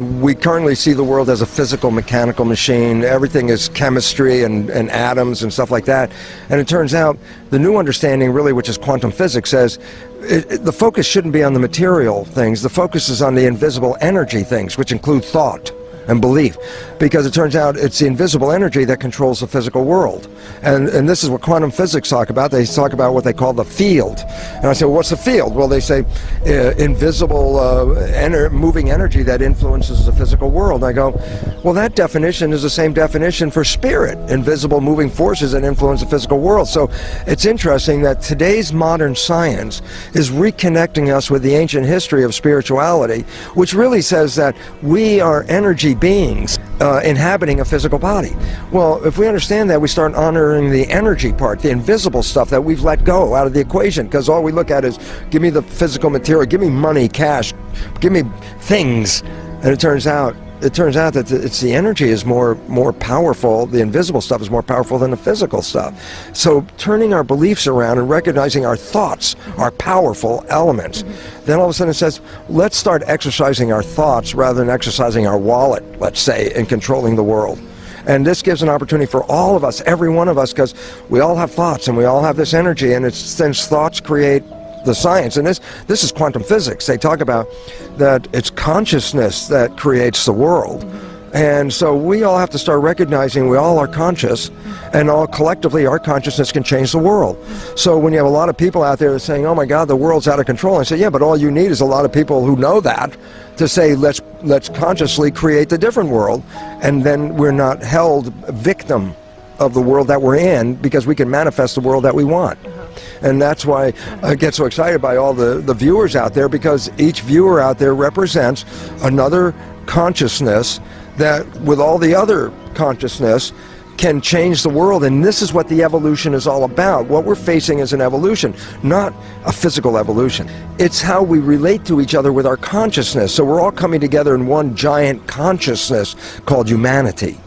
We currently see the world as a physical, mechanical machine. Everything is chemistry and atoms and stuff like that. And it turns out the new understanding, really, which is quantum physics, says the focus shouldn't be on the material things. The focus is on the invisible energy things, which include thought and belief, because it turns out it's the invisible energy that controls the physical world. And this is what quantum physics talk about. They talk about what they call the field. And I say, well, what's the field? Well, they say invisible moving energy that influences the physical world. And I go, well, that definition is the same definition for spirit, invisible moving forces that influence the physical world. So it's interesting that today's modern science is reconnecting us with the ancient history of spirituality, which really says that we are energy beings inhabiting a physical body. Well, if we understand that, we start honoring the energy part, the invisible stuff that we've let go out of the equation, because all we look at is, give me the physical material, give me money, cash, give me things. And it turns out that it's the energy is more powerful, the invisible stuff is more powerful than the physical stuff. So turning our beliefs around and recognizing our thoughts are powerful elements. Then all of a sudden it says, let's start exercising our thoughts rather than exercising our wallet, let's say, in controlling the world. And this gives an opportunity for all of us, every one of us, because we all have thoughts and we all have this energy, and it's since thoughts create the science. And this is quantum physics. They talk about that it's consciousness that creates the world. And so we all have to start recognizing we all are conscious, and all collectively our consciousness can change the world. So when you have a lot of people out there saying, oh my God, the world's out of control, I say, yeah, but all you need is a lot of people who know that to say, let's consciously create the different world, and then we're not held victim of the world that we're in, because we can manifest the world that we want. And that's why I get so excited by all the viewers out there, because each viewer out there represents another consciousness that, with all the other consciousness, can change the world. And this is what the evolution is all about. What we're facing is an evolution, not a physical evolution. It's how we relate to each other with our consciousness. So we're all coming together in one giant consciousness called humanity.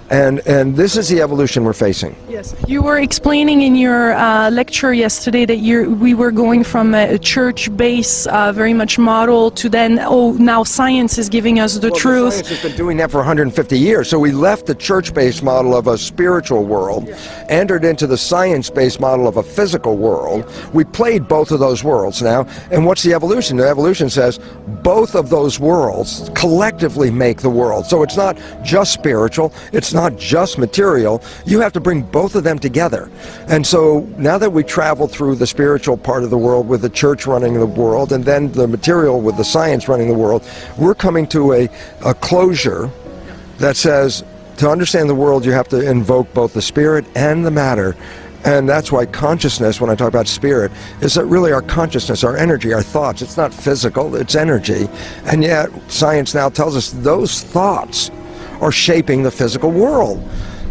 And this is the evolution we're facing. Yes, you were explaining in your lecture yesterday that we were going from a church-based very much model to then, now science is giving us the truth. Science has been doing that for 150 years. So we left the church-based model of a spiritual world, entered into the science-based model of a physical world. We played both of those worlds now. And what's the evolution? The evolution says both of those worlds collectively make the world. So it's not just spiritual, it's not just material. You have to bring both of them together. And so now that we travel through the spiritual part of the world with the church running the world, and then the material with the science running the world, we're coming to a closure that says, to understand the world, you have to invoke both the spirit and the matter. And that's why consciousness, when I talk about spirit, is that really our consciousness, our energy, our thoughts. It's not physical, it's energy. And yet science now tells us those thoughts are shaping the physical world.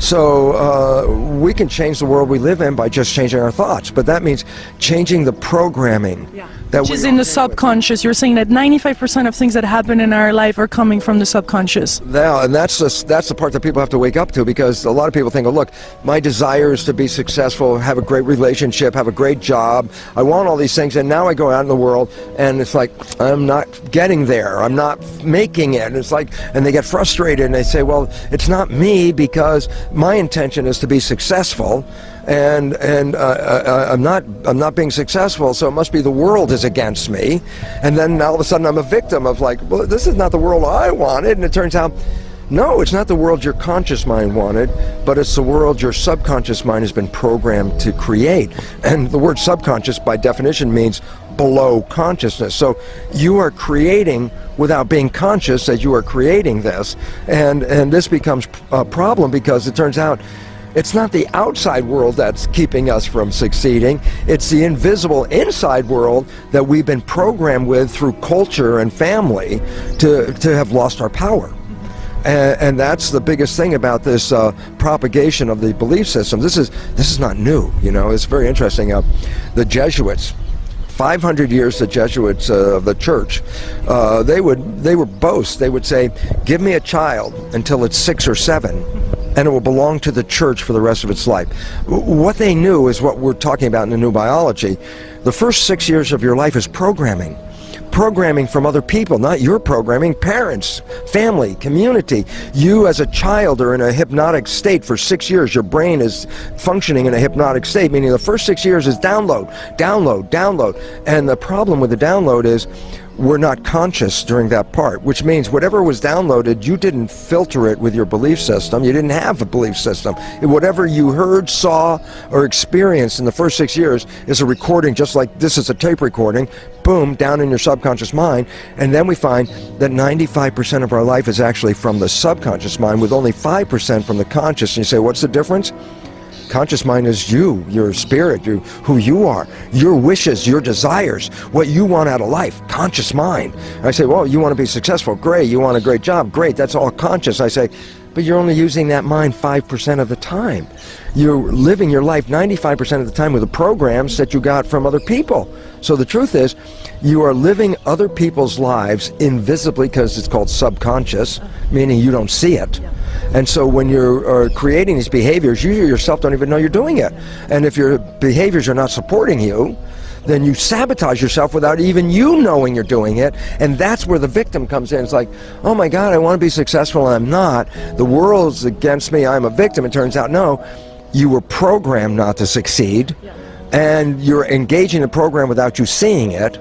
So we can change the world we live in by just changing our thoughts, but that means changing the programming. Which is in the subconscious. You're saying that 95% of things that happen in our life are coming from the subconscious. Now, and that's the part that people have to wake up to, because a lot of people think, oh look, my desire is to be successful, have a great relationship, have a great job, I want all these things, and now I go out in the world and it's like, I'm not getting there, I'm not making it. And it's like, and they get frustrated and they say, well, it's not me, because my intention is to be successful, and I'm not being successful, so it must be the world is against me. And then all of a sudden I'm a victim of, like, well, this is not the world I wanted. And it turns out, no, it's not the world your conscious mind wanted, but it's the world your subconscious mind has been programmed to create. And the word subconscious by definition means below consciousness. So you are creating without being conscious that you are creating this. And this becomes a problem, because it turns out it's not the outside world that's keeping us from succeeding. It's the invisible inside world that we've been programmed with through culture and family to have lost our power. And that's the biggest thing about this propagation of the belief system. This is not new, you know. It's very interesting. The Jesuits, 500 years the Jesuits of the church, they would boast. They would say, give me a child until it's 6 or 7, and it will belong to the church for the rest of its life. What they knew is what we're talking about in the new biology. The first 6 years of your life is programming. programming from other people, not your programming, parents, family, community. You as a child are in a hypnotic state for 6 years. Your brain is functioning in a hypnotic state, meaning the first 6 years is download, download, download. And the problem with the download is we're not conscious during that part, which means whatever was downloaded, you didn't filter it with your belief system. You didn't have a belief system. Whatever you heard, saw, or experienced in the first 6 years is a recording, just like this is a tape recording, boom, down in your subconscious mind. And then we find that 95% of our life is actually from the subconscious mind, with only 5% from the conscious. And you say, what's the difference? Conscious mind is you, your spirit, who you are, your wishes, your desires, what you want out of life. Conscious mind. I say, well, you want to be successful, great. You want a great job, great. That's all conscious. I say, but you're only using that mind 5% of the time. You're living your life 95% of the time with the programs that you got from other people. So the truth is, you are living other people's lives invisibly, because it's called subconscious, meaning you don't see it. And so when you're creating these behaviors, you yourself don't even know you're doing it. And if your behaviors are not supporting you, then you sabotage yourself without even you knowing you're doing it. And that's where the victim comes in. It's like, oh my God, I want to be successful and I'm not. The world's against me, I'm a victim. It turns out, no, you were programmed not to succeed, and you're engaging the program without you seeing it.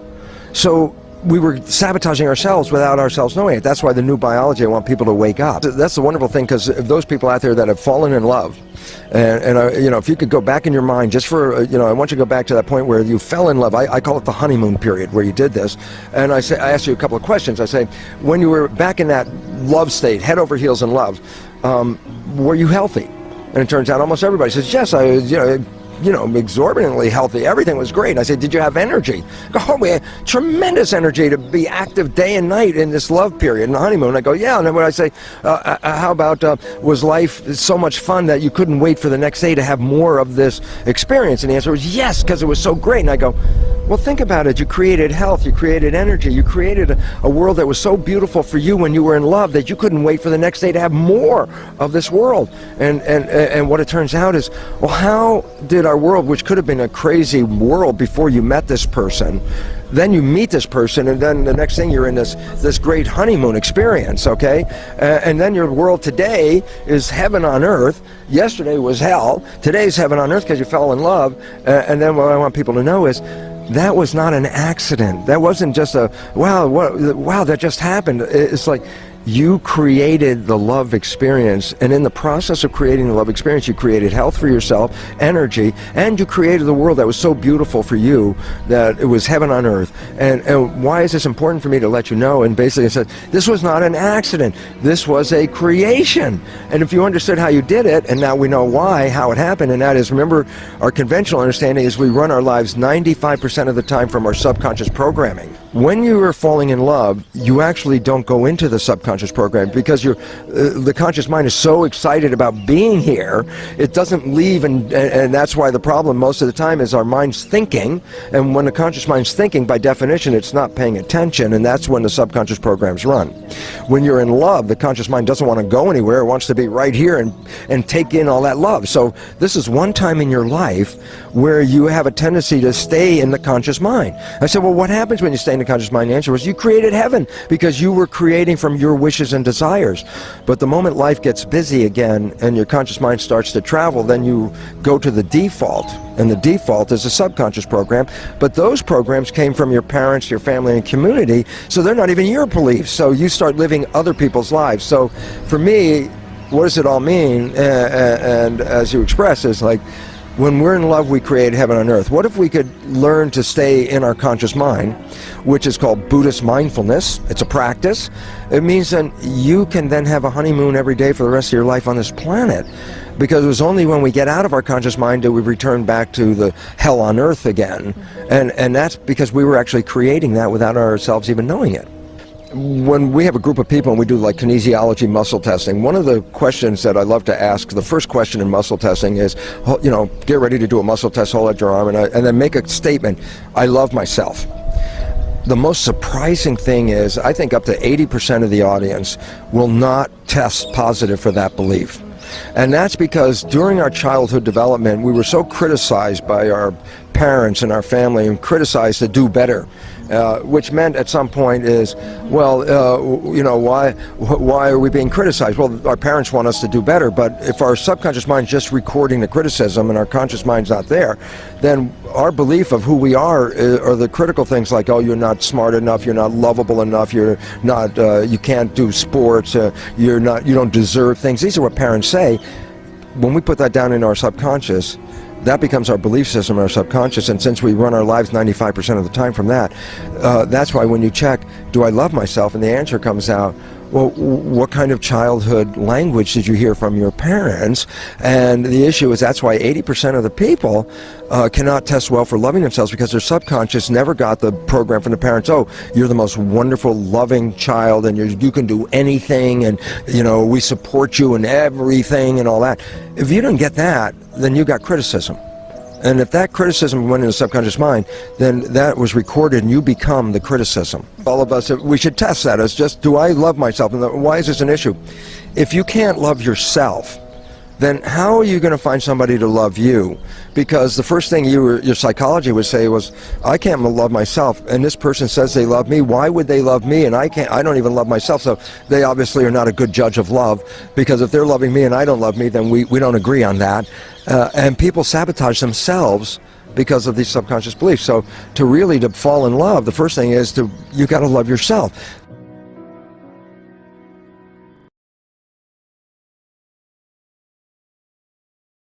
So we were sabotaging ourselves without ourselves knowing it. That's why the new biology, I want people to wake up. That's the wonderful thing, because those people out there that have fallen in love, and you know, if you could go back in your mind just for, you know, I want you to go back to that point where you fell in love. I call it the honeymoon period, where you did this. And I ask you a couple of questions. I say, when you were back in that love state, head over heels in love, were you healthy? And it turns out almost everybody says, yes, I was, you know, exorbitantly healthy. Everything was great. And I said, did you have energy? Oh, we had tremendous energy to be active day and night in this love period, in the honeymoon. I go, yeah. And then when I say, how about, was life so much fun that you couldn't wait for the next day to have more of this experience? And the answer was yes, because it was so great. And I go, well, think about it. You created health, you created energy, you created a world that was so beautiful for you when you were in love that you couldn't wait for the next day to have more of this world. And what it turns out is, well, how did our world, which could have been a crazy world before you met this person, then you meet this person, and then the next thing you're in this great honeymoon experience, okay? And then your world today is heaven on earth. Yesterday was hell. Today's heaven on earth because you fell in love. And then what I want people to know is, that was not an accident. That wasn't just a, wow, that just happened. It's like, you created the love experience, and in the process of creating the love experience, you created health for yourself, energy, and you created the world that was so beautiful for you that it was heaven on earth. And why is this important for me to let you know? And basically I said, this was not an accident. This was a creation. And if you understood how you did it, and now we know why, how it happened, and that is, remember, our conventional understanding is we run our lives 95% of the time from our subconscious programming. When you are falling in love, you actually don't go into the subconscious program, because the conscious mind is so excited about being here, it doesn't leave, and that's why the problem most of the time is our mind's thinking, and when the conscious mind's thinking, by definition, it's not paying attention, and that's when the subconscious programs run. When you're in love, the conscious mind doesn't want to go anywhere, it wants to be right here and take in all that love. So this is one time in your life where you have a tendency to stay in the conscious mind. I said, well, what happens when you stay in the conscious mind? The answer was, you created heaven, because you were creating from your wishes and desires. But the moment life gets busy again and your conscious mind starts to travel, then you go to the default, and the default is a subconscious program. But those programs came from your parents, your family, and community, so they're not even your beliefs. So you start living other people's lives. So for me, what does it all mean? And as you express, is like, when we're in love, we create heaven on earth. What if we could learn to stay in our conscious mind, which is called Buddhist mindfulness? It's a practice. It means that you can then have a honeymoon every day for the rest of your life on this planet, because it was only when we get out of our conscious mind that we return back to the hell on earth again. And that's because we were actually creating that without ourselves even knowing it. When we have a group of people and we do like kinesiology muscle testing, one of the questions that I love to ask, the first question in muscle testing is, you know, get ready to do a muscle test, hold out your arm, and then make a statement, I love myself. The most surprising thing is, I think up to 80% of the audience will not test positive for that belief. And that's because during our childhood development, we were so criticized by our parents and our family, and criticized to do better. which meant at some point is, well, why are we being criticized? Well, our parents want us to do better, but if our subconscious mind's just recording the criticism and our conscious mind's not there, then our belief of who we are the critical things like, oh, you're not smart enough, you're not lovable enough, you're not, you can't do sports, you don't deserve things. These are what parents say. When we put that down in our subconscious, that becomes our belief system, our subconscious, and since we run our lives 95% of the time from that, that's why when you check, do I love myself, and the answer comes out, well, what kind of childhood language did you hear from your parents? And the issue is that's why 80% of the people cannot test well for loving themselves, because their subconscious never got the program from the parents, oh, you're the most wonderful, loving child, and you can do anything, and we support you in everything and all that. If you didn't get that, then you got criticism. And if that criticism went in the subconscious mind, then that was recorded and you become the criticism. All of us, we should test that as just, do I love myself? And why is this an issue? If you can't love yourself, then how are you going to find somebody to love you? Because the first thing your psychology would say was, I can't love myself, and this person says they love me. Why would they love me? And I don't even love myself, so they obviously are not a good judge of love, because if they're loving me and I don't love me, then we don't agree on that. And people sabotage themselves because of these subconscious beliefs. So to fall in love, the first thing is you got to love yourself.